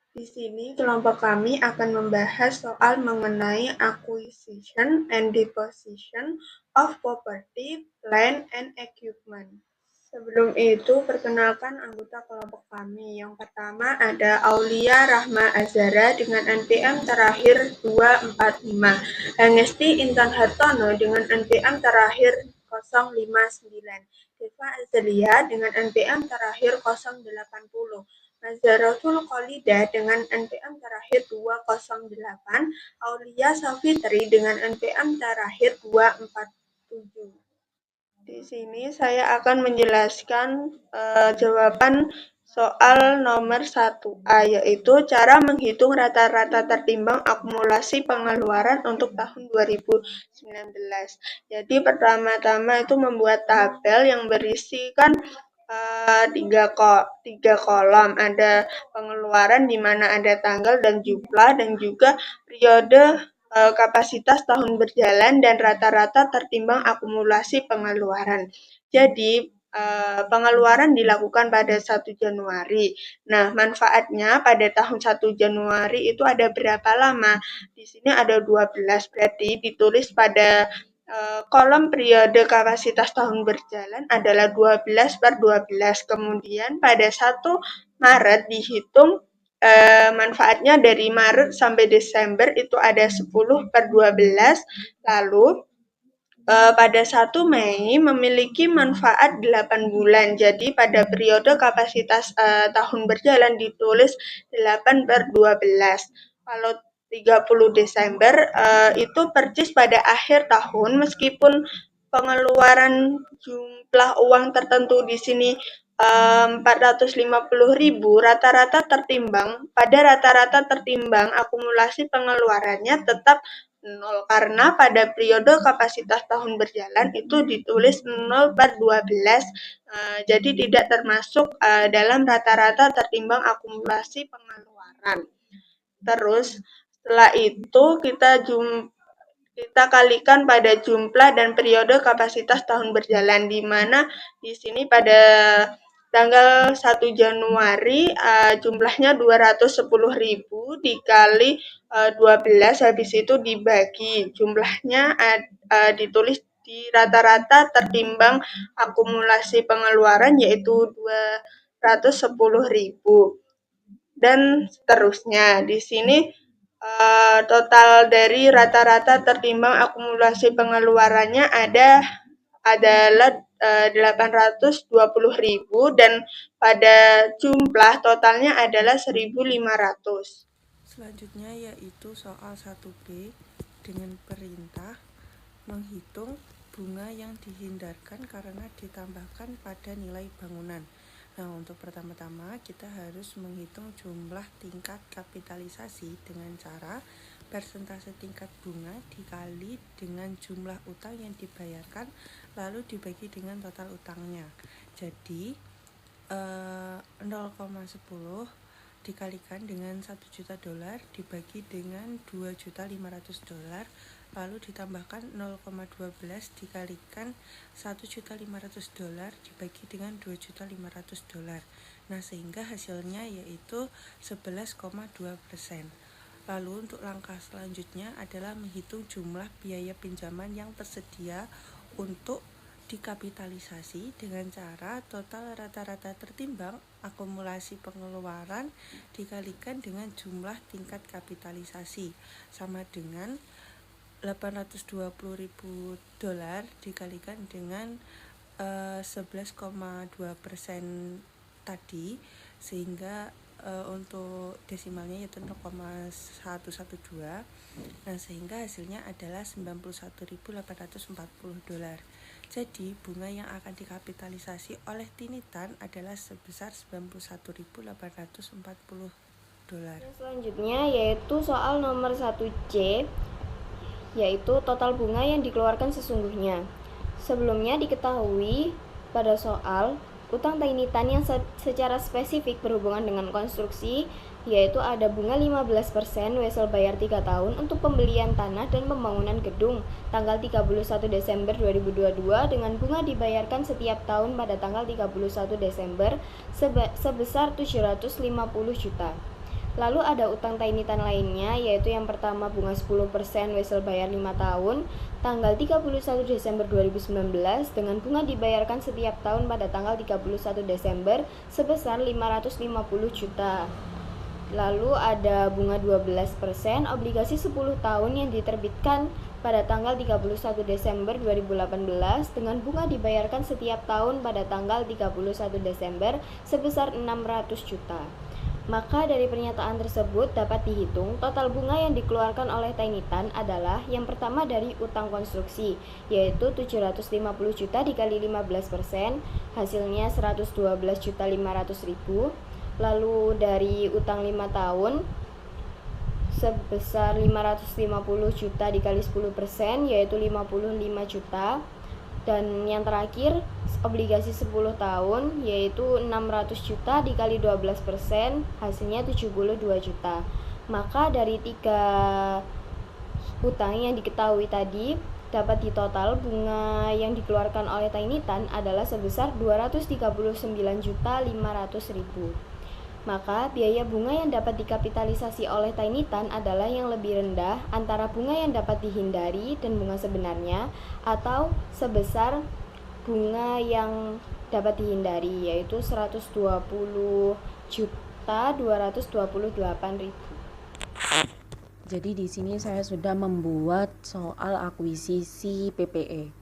Di sini kelompok kami akan membahas soal mengenai acquisition and deposition of property, plant, and equipment. Sebelum itu, perkenalkan anggota kelompok kami. Yang pertama ada Aulia Rahma Azara dengan NPM terakhir 245, Hengesti Intan Hartono dengan NPM terakhir 059, Deva Azelia dengan NPM terakhir 080, Nazaratul Kholida dengan NPM terakhir 208, Aulia Safitri dengan NPM terakhir 247. Di sini saya akan menjelaskan jawaban soal nomor 1A, yaitu cara menghitung rata-rata tertimbang akumulasi pengeluaran untuk tahun 2019. Jadi pertama-tama itu membuat tabel yang berisikan tiga kolom. Ada pengeluaran di mana ada tanggal dan jumlah, dan juga periode kapasitas tahun berjalan dan rata-rata tertimbang akumulasi pengeluaran. Jadi, pengeluaran dilakukan pada 1 Januari. Nah, manfaatnya pada tahun 1 Januari itu ada berapa lama? Di sini ada 12, berarti ditulis pada kolom periode kapasitas tahun berjalan adalah 12/12. Kemudian pada 1 Maret dihitung manfaatnya dari Maret sampai Desember itu ada 10/12, lalu pada 1 Mei memiliki manfaat 8 bulan. Jadi pada periode kapasitas tahun berjalan ditulis 8/12. Kalau 30 Desember itu percis pada akhir tahun, meskipun pengeluaran jumlah uang tertentu di sini 450.000, rata-rata tertimbang akumulasi pengeluarannya tetap 0, karena pada periode kapasitas tahun berjalan itu ditulis 0/12, jadi tidak termasuk dalam rata-rata tertimbang akumulasi pengeluaran. Terus setelah itu kita kalikan pada jumlah dan periode kapasitas tahun berjalan, di mana di sini pada tanggal 1 Januari jumlahnya 210.000 dikali 12, habis itu dibagi. Jumlahnya ditulis di rata-rata tertimbang akumulasi pengeluaran, yaitu 210.000. Dan seterusnya. Di sini total dari rata-rata tertimbang akumulasi pengeluarannya adalah 820.000, dan pada jumlah totalnya adalah 1.500. Selanjutnya yaitu soal 1B dengan perintah menghitung bunga yang dihindarkan karena ditambahkan pada nilai bangunan. Nah, untuk pertama-tama kita harus menghitung jumlah tingkat kapitalisasi dengan cara persentase tingkat bunga dikali dengan jumlah utang yang dibayarkan lalu dibagi dengan total utangnya. Jadi 0,10 dikalikan dengan 1 juta dolar dibagi dengan 2.500.000 lalu ditambahkan 0,12 dikalikan 1.500.000 dibagi dengan 2.500.000. Nah, sehingga hasilnya yaitu 11,2%. Lalu untuk langkah selanjutnya adalah menghitung jumlah biaya pinjaman yang tersedia untuk dikapitalisasi dengan cara total rata-rata tertimbang akumulasi pengeluaran dikalikan dengan jumlah tingkat kapitalisasi, sama dengan 820.000 dolar dikalikan dengan 11,2% tadi, sehingga untuk desimalnya yaitu 0,112. Nah, sehingga hasilnya adalah 91.840 dolar. Jadi bunga yang akan dikapitalisasi oleh Tinitan adalah sebesar 91.840 dolar. Selanjutnya yaitu soal nomor 1C, yaitu total bunga yang dikeluarkan sesungguhnya. Sebelumnya diketahui pada soal utang Tinitan yang secara spesifik berhubungan dengan konstruksi, yaitu ada bunga 15%, wesel bayar 3 tahun untuk pembelian tanah dan pembangunan gedung tanggal 31 Desember 2022 dengan bunga dibayarkan setiap tahun pada tanggal 31 Desember sebesar 750 juta. Lalu ada utang tainitan lainnya, yaitu yang pertama bunga 10% wesel bayar 5 tahun, tanggal 31 Desember 2019 dengan bunga dibayarkan setiap tahun pada tanggal 31 Desember sebesar 550 juta. Lalu ada bunga 12% obligasi 10 tahun yang diterbitkan pada tanggal 31 Desember 2018 dengan bunga dibayarkan setiap tahun pada tanggal 31 Desember sebesar 600 juta. Maka dari pernyataan tersebut dapat dihitung total bunga yang dikeluarkan oleh Tainitan adalah yang pertama dari utang konstruksi, yaitu 750 juta dikali 15%, hasilnya 112.500.000. Lalu dari utang 5 tahun sebesar 550 juta dikali 10%, yaitu 55 juta. Dan yang terakhir obligasi 10 tahun yaitu 600 juta dikali 12%, hasilnya 72 juta. Maka dari 3 utang yang diketahui tadi dapat ditotal bunga yang dikeluarkan oleh Tainitan adalah sebesar 239.500.000. Maka biaya bunga yang dapat dikapitalisasi oleh Tainitan adalah yang lebih rendah antara bunga yang dapat dihindari dan bunga sebenarnya, atau sebesar bunga yang dapat dihindari, yaitu 120.228.000. Jadi di sini saya sudah membuat soal akuisisi PPE.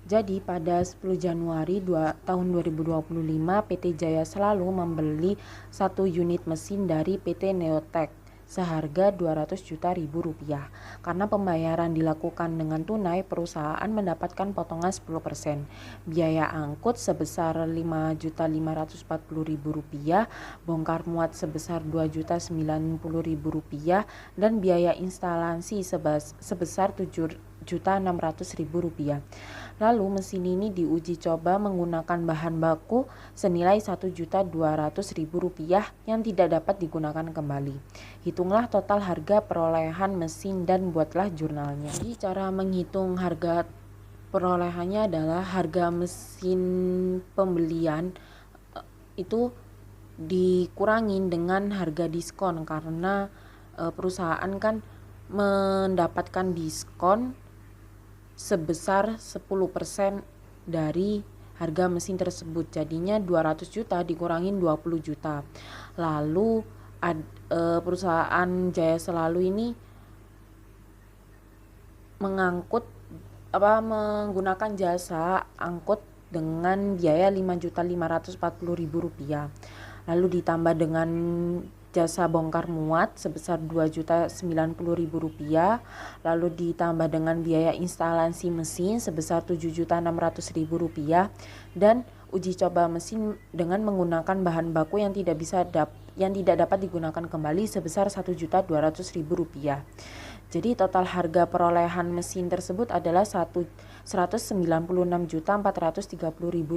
Jadi pada 10 Januari tahun 2025 PT Jaya Selalu membeli 1 unit mesin dari PT Neotech seharga 200 juta rupiah. Karena pembayaran dilakukan dengan tunai, perusahaan mendapatkan potongan 10%. Biaya angkut sebesar 5.540.000 rupiah, bongkar muat sebesar 2.090.000 rupiah, dan biaya instalasi sebesar 7.600.000 rupiah. Lalu mesin ini diuji coba menggunakan bahan baku senilai 1.200.000 rupiah yang tidak dapat digunakan kembali. Hitunglah total harga perolehan mesin dan buatlah jurnalnya. Jadi cara menghitung harga perolehannya adalah harga mesin pembelian itu dikurangin dengan harga diskon, karena perusahaan kan mendapatkan diskon sebesar 10% dari harga mesin tersebut. Jadinya 200 juta dikurangin 20 juta. Lalu perusahaan Jaya Selalu ini menggunakan jasa angkut dengan biaya 5.540.000 rupiah. Lalu ditambah dengan jasa bongkar muat sebesar 2.090.000 rupiah, lalu ditambah dengan biaya instalasi mesin sebesar 7.600.000 rupiah, dan uji coba mesin dengan menggunakan bahan baku yang tidak dapat digunakan kembali sebesar 1.200.000 rupiah. Jadi total harga perolehan mesin tersebut adalah 196.430.000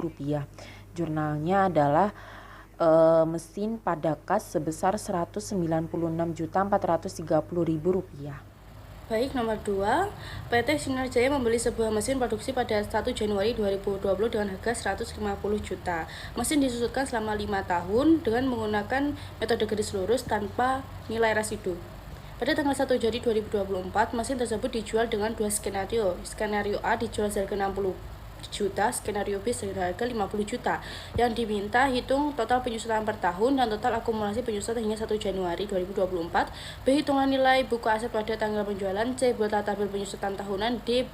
rupiah. Jurnalnya adalah mesin Padakas sebesar 196.430.000 rupiah. Baik, nomor 2, PT Sinar Jaya membeli sebuah mesin produksi pada 1 Januari 2020 dengan harga 150 juta. Mesin disusutkan selama 5 tahun dengan menggunakan metode garis lurus tanpa nilai residu. Pada tanggal 1 Januari 2024, mesin tersebut dijual dengan 2 skenario. Skenario A dijual seharga 60 juta, skenario B seharga 50 juta. Yang diminta hitung total penyusutan per tahun dan total akumulasi penyusutan hingga 1 Januari 2024. B. Hitungan nilai buku aset pada tanggal penjualan. C. Buatlah tabel penyusutan tahunan. D.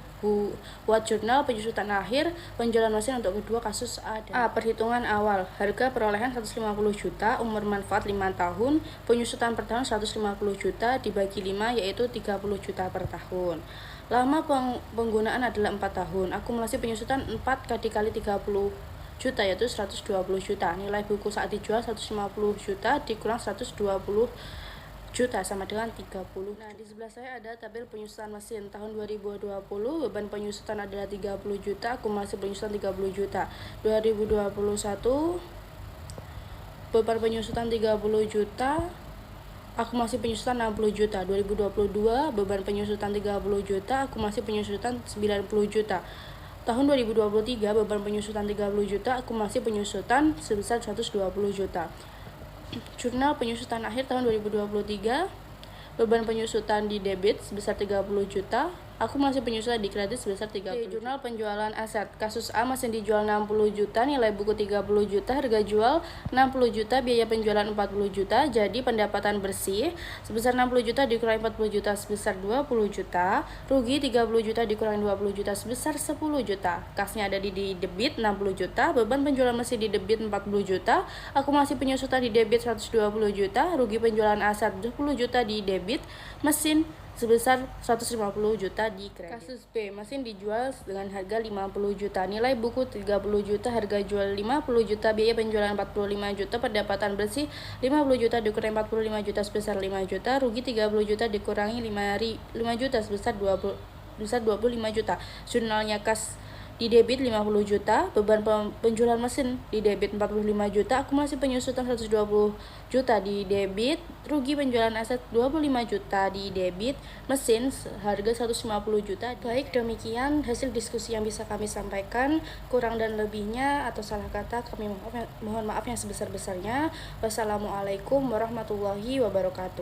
Buat jurnal penyusutan akhir penjualan mesin untuk kedua kasus A. Perhitungan awal. Harga perolehan 150 juta, umur manfaat 5 tahun, penyusutan per tahun 150 juta dibagi 5 yaitu 30 juta per tahun. Lama penggunaan adalah 4 tahun. Akumulasi penyusutan 4 dikali 30 juta yaitu 120 juta. Nilai buku saat dijual 150 juta dikurang 120 juta sama dengan 30. Nah, di sebelah saya ada tabel penyusutan mesin tahun 2020. Beban penyusutan adalah 30 juta, akumulasi penyusutan 30 juta. 2021 beban penyusutan 30 juta, akumulasi penyusutan 60 juta. 2022 beban penyusutan 30 juta, akumulasi penyusutan 90 juta. Tahun 2023 beban penyusutan 30 juta, akumulasi penyusutan sebesar 120 juta. Jurnal penyusutan akhir tahun 2023, beban penyusutan di debit sebesar 30 juta, akumulasi penyusutan di kredit sebesar 30 juta. Jurnal penjualan aset, kasus A mesin dijual 60 juta, nilai buku 30 juta, harga jual 60 juta, biaya penjualan 40 juta, jadi pendapatan bersih sebesar 60 juta dikurangi 40 juta sebesar 20 juta, rugi 30 juta dikurangi 20 juta sebesar 10 juta. Kasnya ada di debit 60 juta, beban penjualan mesin di debit 40 juta, akumulasi penyusutan di debit 120 juta, rugi penjualan aset 10 juta di debit, mesin sebesar 150 juta di kredit. Kasus B, mesin dijual dengan harga 50 juta, nilai buku 30 juta, harga jual 50 juta, biaya penjualan 45 juta, pendapatan bersih 50 juta dikurangi 45 juta sebesar 5 juta, rugi 30 juta dikurangi 5 juta sebesar 25 juta. Jurnalnya kas di debit 50 juta, beban penjualan mesin di debit 45 juta, akumulasi penyusutan 120 juta di debit, rugi penjualan aset 25 juta di debit, mesin harga 150 juta. Baik, demikian hasil diskusi yang bisa kami sampaikan. Kurang dan lebihnya atau salah kata kami mohon maaf yang sebesar-besarnya. Wassalamualaikum warahmatullahi wabarakatuh.